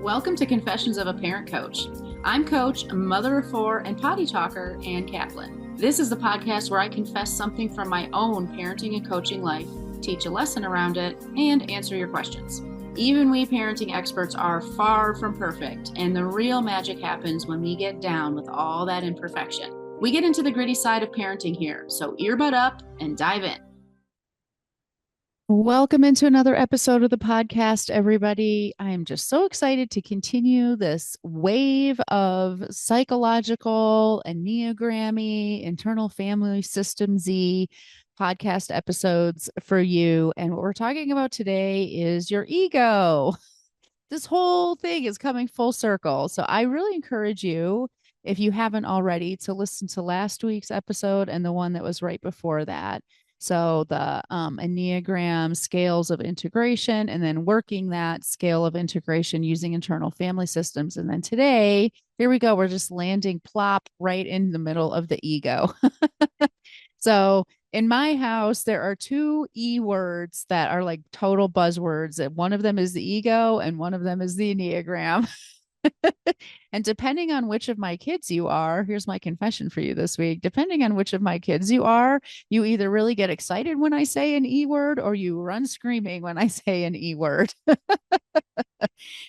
Welcome to Confessions of a Parent Coach. I'm Coach, mother of four, and potty talker, Ann Kaplan. This is the podcast where I confess something from my own parenting and coaching life, teach a lesson around it, and answer your questions. Even we parenting experts are far from perfect, and the real magic happens when we get down with all that imperfection. We get into the gritty side of parenting here, so earbud up and dive in. Welcome into another episode of the podcast, everybody. I am just so excited to continue this wave of psychological, Enneagrammy, internal family system Z podcast episodes for you. And what we're talking about today is your ego. This whole thing is coming full circle. So I really encourage you, if you haven't already, to listen to last week's episode and the one that was right before that. So the Enneagram scales of integration, and then working that scale of integration using internal family systems. And then today, here we go. We're just landing plop right in the middle of the ego. So in my house, there are two E words that are like total buzzwords. And one of them is the ego, and one of them is the Enneagram. And depending on which of my kids you are, here's my confession for you this week. Depending on which of my kids you are, you either really get excited when I say an E word or you run screaming when I say an E word.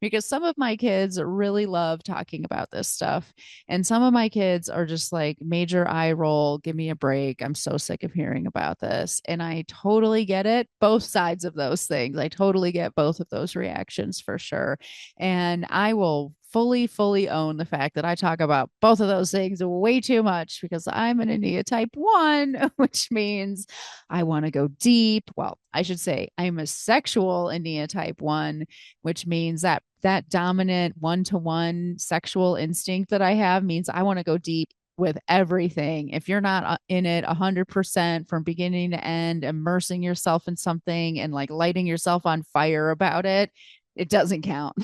Because some of my kids really love talking about this stuff. And some of my kids are just like major eye roll, give me a break. I'm so sick of hearing about this. And I totally get it. Both sides of those things. I totally get both of those reactions for sure. And I will fully own the fact that I talk about both of those things way too much because I'm an Enneagram type 1, which means I want to go deep. Well, I should say I'm a sexual Enneagram type 1, which means that dominant one-to-one sexual instinct that I have means I want to go deep with everything. If you're not in it 100% from beginning to end, immersing yourself in something and like lighting yourself on fire about it, it doesn't count.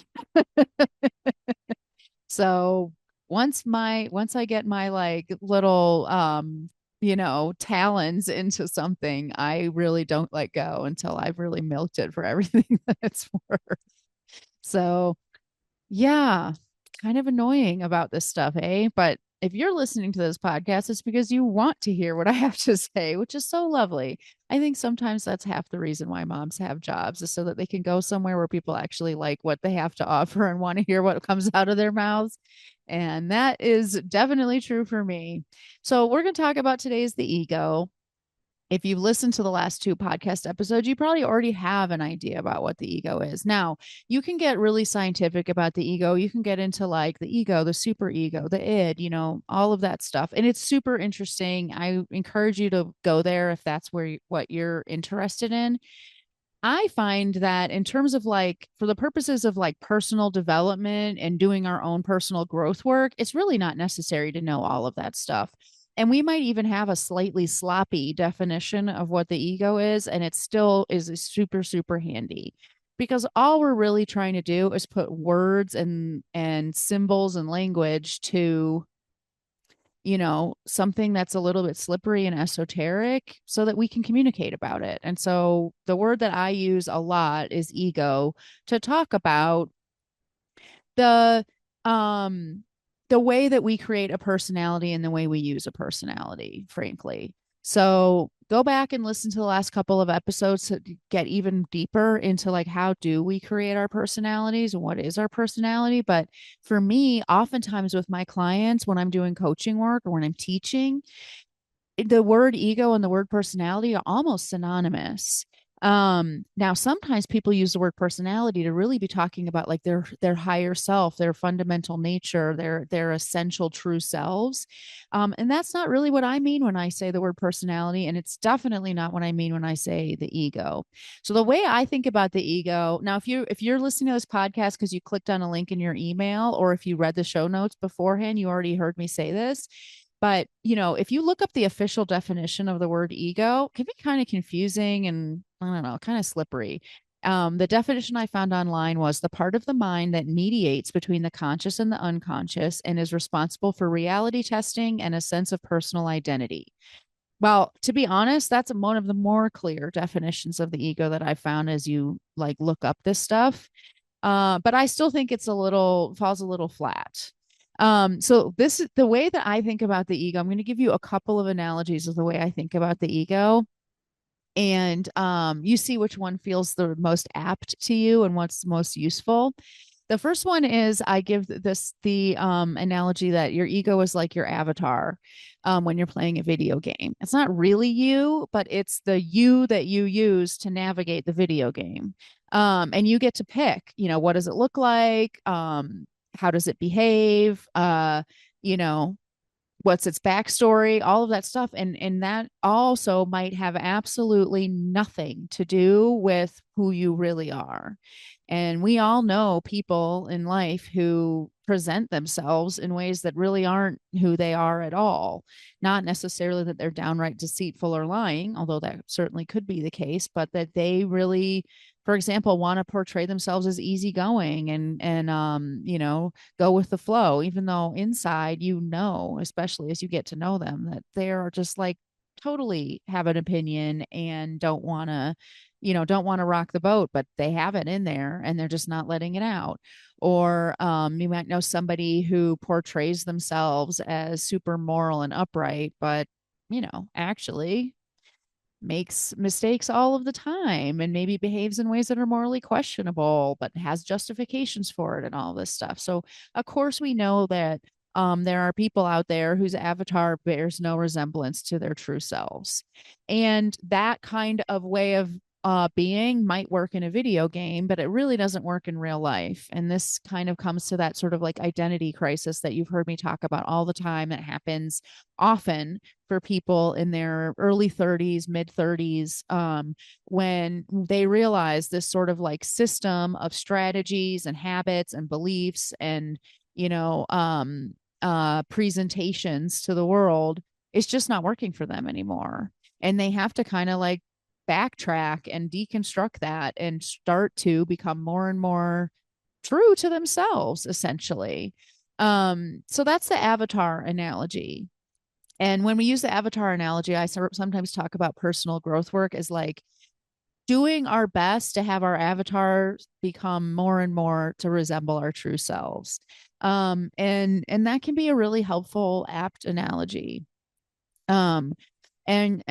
So once I get my like little talons into something, I really don't let go until I've really milked it for everything that it's worth. So yeah, kind of annoying about this stuff, eh? But if you're listening to this podcast, it's because you want to hear what I have to say, which is so lovely. I think sometimes that's half the reason why moms have jobs, is so that they can go somewhere where people actually like what they have to offer and want to hear what comes out of their mouths. And that is definitely true for me. So we're going to talk about today's the ego. If you've listened to the last two podcast episodes, you probably already have an idea about what the ego is. Now, you can get really scientific about the ego. You can get into like the ego, the super ego, the id, all of that stuff. And it's super interesting. I encourage you to go there if that's what you're interested in. I find that in terms of like, for the purposes of like personal development and doing our own personal growth work, it's really not necessary to know all of that stuff. And we might even have a slightly sloppy definition of what the ego is, and it still is super handy because all we're really trying to do is put words and symbols and language to something that's a little bit slippery and esoteric so that we can communicate about it. And so the word that I use a lot is ego to talk about the um the way that we create a personality and the way we use a personality, frankly. So go back and listen to the last couple of episodes to get even deeper into like how do we create our personalities and what is our personality. But for me, oftentimes with my clients, when I'm doing coaching work or when I'm teaching, the word ego and the word personality are almost synonymous. Now sometimes people use the word personality to really be talking about like their higher self, their fundamental nature, their essential true selves. And that's not really what I mean when I say the word personality, and it's definitely not what I mean when I say the ego. So the way I think about the ego, now if you're listening to this podcast because you clicked on a link in your email, or if you read the show notes beforehand, you already heard me say this. But, if you look up the official definition of the word ego, it can be kind of confusing and I don't know, kind of slippery. The definition I found online was the part of the mind that mediates between the conscious and the unconscious and is responsible for reality testing and a sense of personal identity. Well, to be honest, that's one of the more clear definitions of the ego that I found as you like look up this stuff. But I still think it's a little falls a little flat. So this is the way that I think about the ego. I'm going to give you a couple of analogies of the way I think about the ego, and you see which one feels the most apt to you and what's most useful. The first one is I give this the analogy that your ego is like your avatar when you're playing a video game. It's not really you, but it's the you that you use to navigate the video game. And you get to pick, what does it look like? How does it behave? You know, what's its backstory, all of that stuff. And that also might have absolutely nothing to do with who you really are. And we all know people in life who present themselves in ways that really aren't who they are at all. Not necessarily that they're downright deceitful or lying, although that certainly could be the case, but that they really, for example, want to portray themselves as easygoing and go with the flow, even though inside, especially as you get to know them, that they're just like totally have an opinion and don't want to rock the boat, but they have it in there and they're just not letting it out. Or you might know somebody who portrays themselves as super moral and upright, but actually makes mistakes all of the time and maybe behaves in ways that are morally questionable, but has justifications for it and all this stuff. So, of course, we know that there are people out there whose avatar bears no resemblance to their true selves. And that kind of way of being might work in a video game, but it really doesn't work in real life. And this kind of comes to that sort of like identity crisis that you've heard me talk about all the time. That happens often for people in their early 30s, mid 30s, when they realize this sort of like system of strategies and habits and beliefs and, presentations to the world is just not working for them anymore. And they have to kind of like backtrack and deconstruct that and start to become more and more true to themselves, essentially. So that's the avatar analogy. And when we use the avatar analogy, I sometimes talk about personal growth work as like doing our best to have our avatar become more and more to resemble our true selves. And that can be a really helpful, apt analogy. Um, and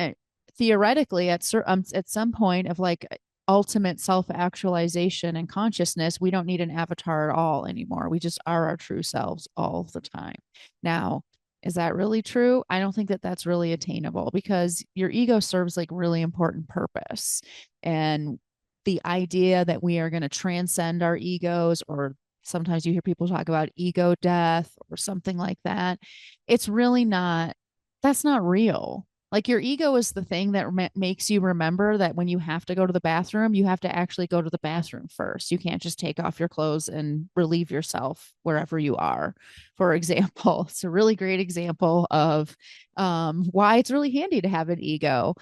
theoretically, at some point of like ultimate self-actualization and consciousness, we don't need an avatar at all anymore. We just are our true selves all the time. Now, is that really true? I don't think that that's really attainable because your ego serves like really important purpose. And the idea that we are going to transcend our egos, or sometimes you hear people talk about ego death or something like that, it's really not, that's not real. Like your ego is the thing that makes you remember that when you have to go to the bathroom, you have to actually go to the bathroom first. You can't just take off your clothes and relieve yourself wherever you are, for example. It's a really great example of why it's really handy to have an ego.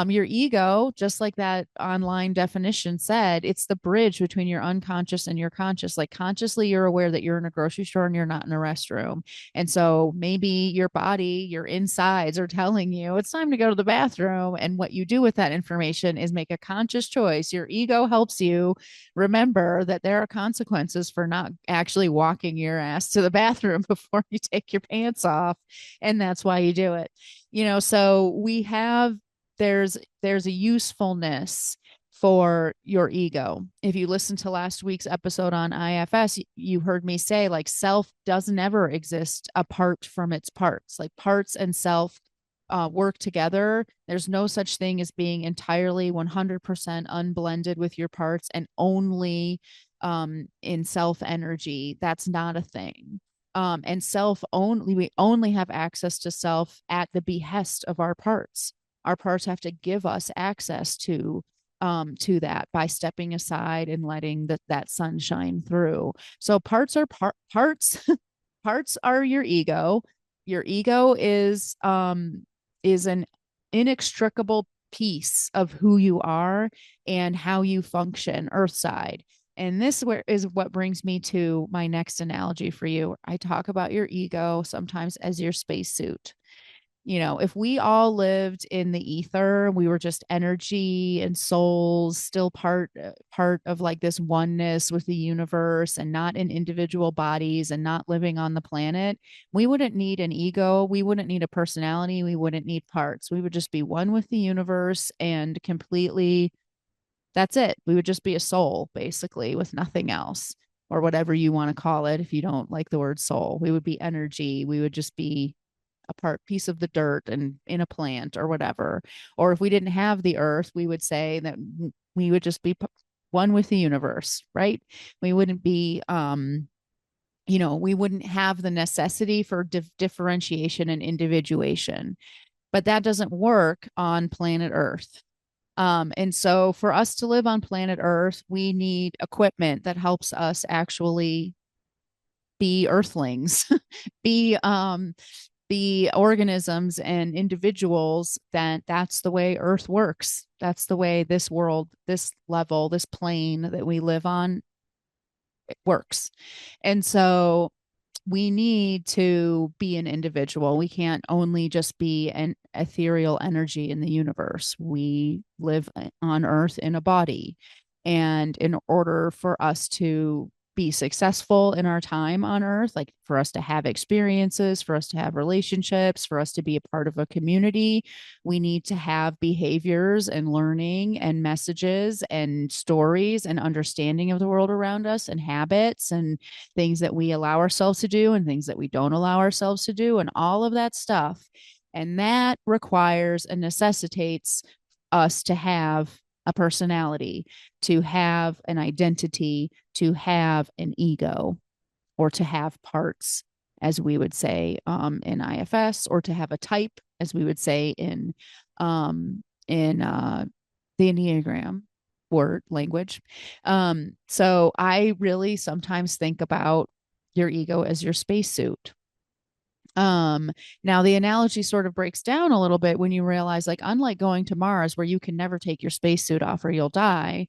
Your ego, just like that online definition said, it's the bridge between your unconscious and your conscious. Like consciously, you're aware that you're in a grocery store and you're not in a restroom. And so maybe your body, your insides are telling you it's time to go to the bathroom. And what you do with that information is make a conscious choice. Your ego helps you remember that there are consequences for not actually walking your ass to the bathroom before you take your pants off. And that's why you do it. So there's a usefulness for your ego. If you listen to last week's episode on IFS, you heard me say like self does never exist apart from its parts. Like parts and self work together. There's no such thing as being entirely 100% unblended with your parts and only in self energy. That's not a thing. And we only have access to self at the behest of our parts. Our parts have to give us access to that by stepping aside and letting that sun shine through. So parts are parts. Parts are your ego. Your ego is an inextricable piece of who you are and how you function earthside. And this is what brings me to my next analogy for you. I talk about your ego sometimes as your spacesuit. If we all lived in the ether, we were just energy and souls, still part of like this oneness with the universe and not in individual bodies and not living on the planet, we wouldn't need an ego, we wouldn't need a personality, we wouldn't need parts. We would just be one with the universe and completely, that's it. We would just be a soul basically with nothing else, or whatever you want to call it if you don't like the word soul. We would be energy. We would just be a piece of the dirt and in a plant or whatever. Or if we didn't have the earth, we would say that we would just be one with the universe, right? We wouldn't be we wouldn't have the necessity for differentiation and individuation. But that doesn't work on planet Earth. And so for us to live on planet Earth, we need equipment that helps us actually be earthlings, be be organisms and individuals. That's the way Earth works. That's the way this world, this level, this plane that we live on, it works. And so we need to be an individual. We can't only just be an ethereal energy in the universe. We live on Earth in a body. And in order for us to be successful in our time on Earth, like for us to have experiences, for us to have relationships, for us to be a part of a community, we need to have behaviors and learning and messages and stories and understanding of the world around us and habits and things that we allow ourselves to do and things that we don't allow ourselves to do and all of that stuff. And that requires and necessitates us to have a personality, to have an identity, to have an ego, or to have parts, as we would say in IFS, or to have a type, as we would say in the Enneagram word language. So I really sometimes think about your ego as your spacesuit. Now the analogy sort of breaks down a little bit when you realize, like, unlike going to Mars, where you can never take your spacesuit off or you'll die,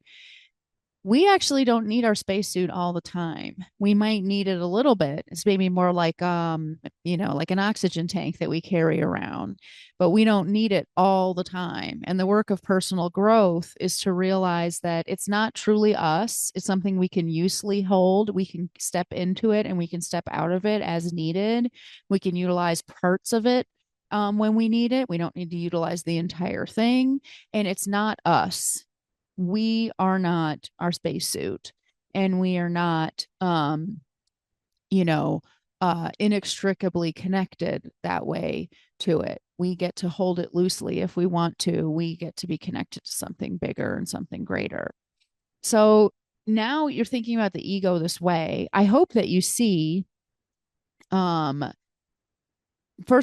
we actually don't need our spacesuit all the time. We might need it a little bit. It's maybe more like like an oxygen tank that we carry around, but we don't need it all the time. And the work of personal growth is to realize that it's not truly us. It's something we can usefully hold. We can step into it and we can step out of it as needed. We can utilize parts of it when we need it. We don't need to utilize the entire thing. And it's not us. We are not our spacesuit, and we are not inextricably connected that way to it. We get to hold it loosely if we want to. We get to be connected to something bigger and something greater. So now you're thinking about the ego this way. I hope that you see, first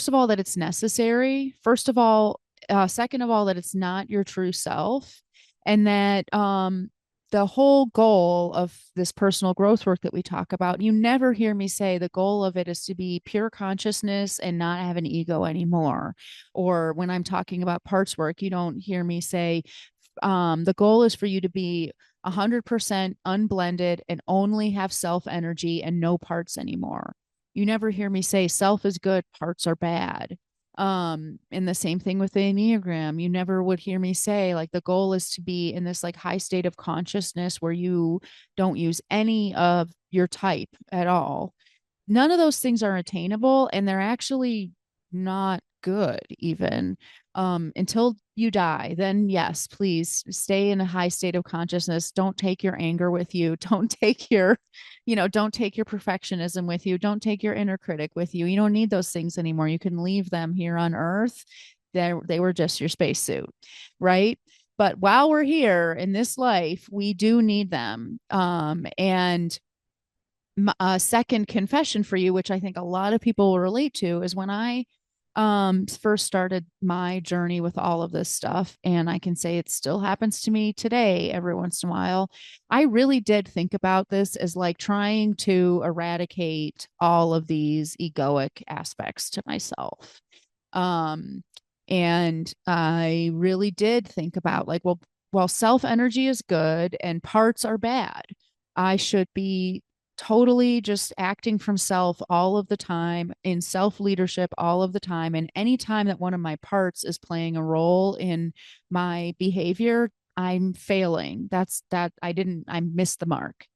of all, that it's necessary. First of all, second of all, that it's not your true self, and that the whole goal of this personal growth work that we talk about, you never hear me say the goal of it is to be pure consciousness and not have an ego anymore. Or when I'm talking about parts work, you don't hear me say the goal is for you to be 100% unblended and only have self energy and no parts anymore. You never hear me say self is good, parts are bad. And the same thing with the Enneagram. You never would hear me say, like, the goal is to be in this like high state of consciousness where you don't use any of your type at all. None of those things are attainable, and they're actually not good even until you die. Then yes, please stay in a high state of consciousness. Don't take your anger with you. Don't take your don't take your perfectionism with you. Don't take your inner critic with you. You don't need those things anymore. You can leave them here on earth. They were just your spacesuit, right? But while we're here in this life, we do need them. And a second confession for you, which I think a lot of people will relate to, is when I first started my journey with all of this stuff, and I can say it still happens to me today every once in a while. I really did think about this as like trying to eradicate all of these egoic aspects to myself. And I really did think about, like, well, self energy is good and parts are bad. I should be totally just acting from self all of the time, in self leadership all of the time. And anytime that one of my parts is playing a role in my behavior, I'm failing. I missed the mark.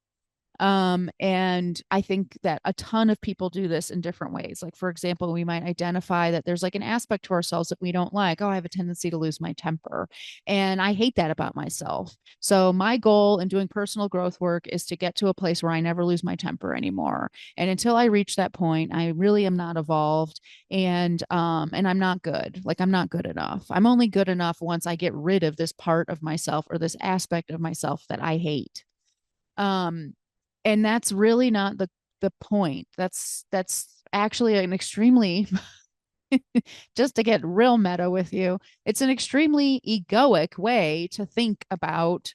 And I think that a ton of people do this in different ways. Like, for example, we might identify that there's like an aspect to ourselves that we don't like. Oh, I have a tendency to lose my temper. And I hate that about myself. So my goal in doing personal growth work is to get to a place where I never lose my temper anymore. And until I reach that point, I really am not evolved. And I'm not good. Like, I'm not good enough. I'm only good enough once I get rid of this part of myself or this aspect of myself that I hate. Um, and that's really not the point. That's actually an extremely just to get real meta with you, it's an extremely egoic way to think about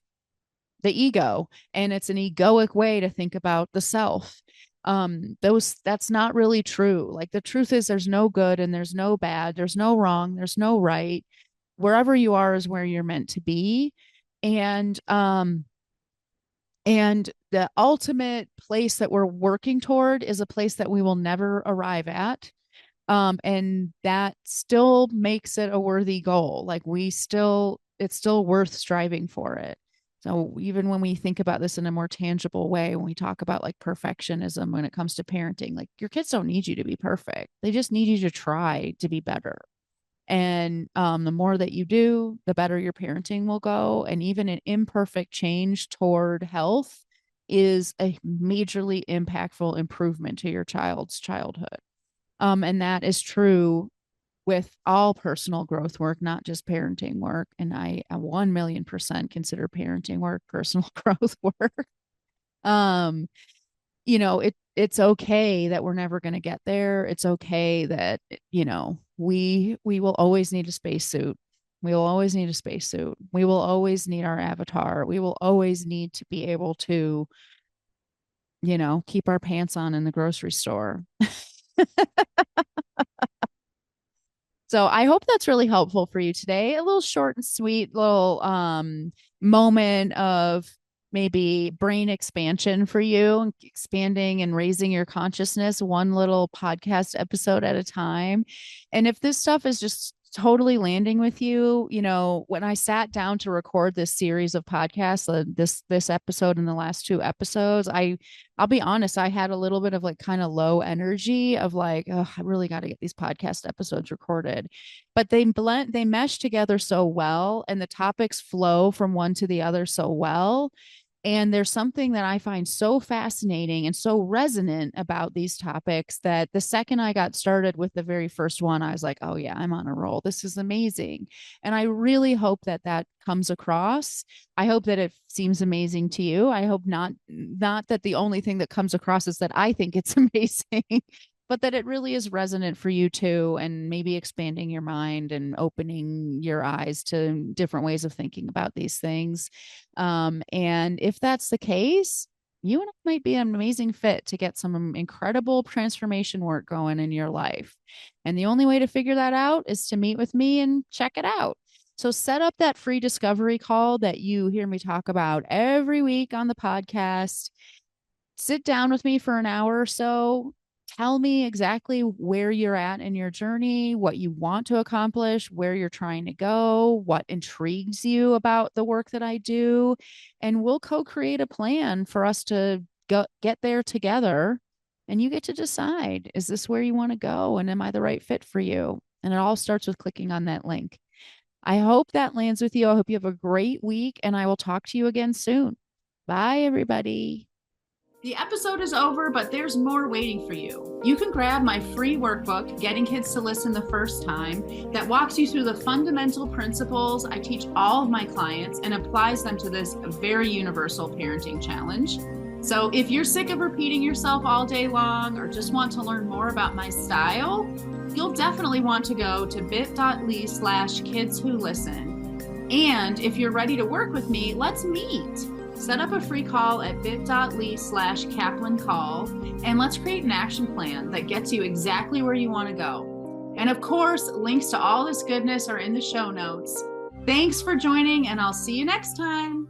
the ego, and it's an egoic way to think about the self. That's not really true. Like, the truth is there's no good and there's no bad, there's no wrong, there's no right. Wherever you are is where you're meant to be. And the ultimate place that we're working toward is a place that we will never arrive at. And that still makes it a worthy goal. Like, it's still worth striving for it. So even when we think about this in a more tangible way, when we talk about like perfectionism when it comes to parenting, like, your kids don't need you to be perfect. They just need you to try to be better. And the more that you do, the better your parenting will go. And even an imperfect change toward health is a majorly impactful improvement to your child's childhood. And that is true with all personal growth work, not just parenting work. And I 1,000,000% consider parenting work personal growth work. Um, it's okay that we're never going to get there. It's okay that, we will always need a spacesuit. We will always need a spacesuit. We will always need our avatar. We will always need to be able to, keep our pants on in the grocery store. So I hope that's really helpful for you today. A little short and sweet little moment of maybe brain expansion for you, expanding and raising your consciousness one little podcast episode at a time. And if this stuff is just totally landing with you, when I sat down to record this series of podcasts, this episode and the last two episodes, I'll be honest, I had a little bit of like kind of low energy of like, oh, I really got to get these podcast episodes recorded. But they mesh together so well, and the topics flow from one to the other so well. And there's something that I find so fascinating and so resonant about these topics that the second I got started with the very first one, I was like, oh yeah, I'm on a roll. This is amazing. And I really hope that that comes across. I hope that it seems amazing to you. I hope not that the only thing that comes across is that I think it's amazing, but that it really is resonant for you too, and maybe expanding your mind and opening your eyes to different ways of thinking about these things. And if that's the case, you and I might be an amazing fit to get some incredible transformation work going in your life. And the only way to figure that out is to meet with me and check it out. So set up that free discovery call that you hear me talk about every week on the podcast. Sit down with me for an hour or so. Tell me exactly where you're at in your journey, what you want to accomplish, where you're trying to go, what intrigues you about the work that I do. And we'll co-create a plan for us to get there together. And you get to decide, is this where you want to go? And am I the right fit for you? And it all starts with clicking on that link. I hope that lands with you. I hope you have a great week, and I will talk to you again soon. Bye, everybody. The episode is over, but there's more waiting for you. You can grab my free workbook, Getting Kids to Listen the First Time, that walks you through the fundamental principles I teach all of my clients and applies them to this very universal parenting challenge. So if you're sick of repeating yourself all day long or just want to learn more about my style, you'll definitely want to go to bit.ly/kidswholisten. And if you're ready to work with me, let's meet. Set up a free call at bit.ly/KaplanCall, and let's create an action plan that gets you exactly where you want to go. And of course, links to all this goodness are in the show notes. Thanks for joining, and I'll see you next time.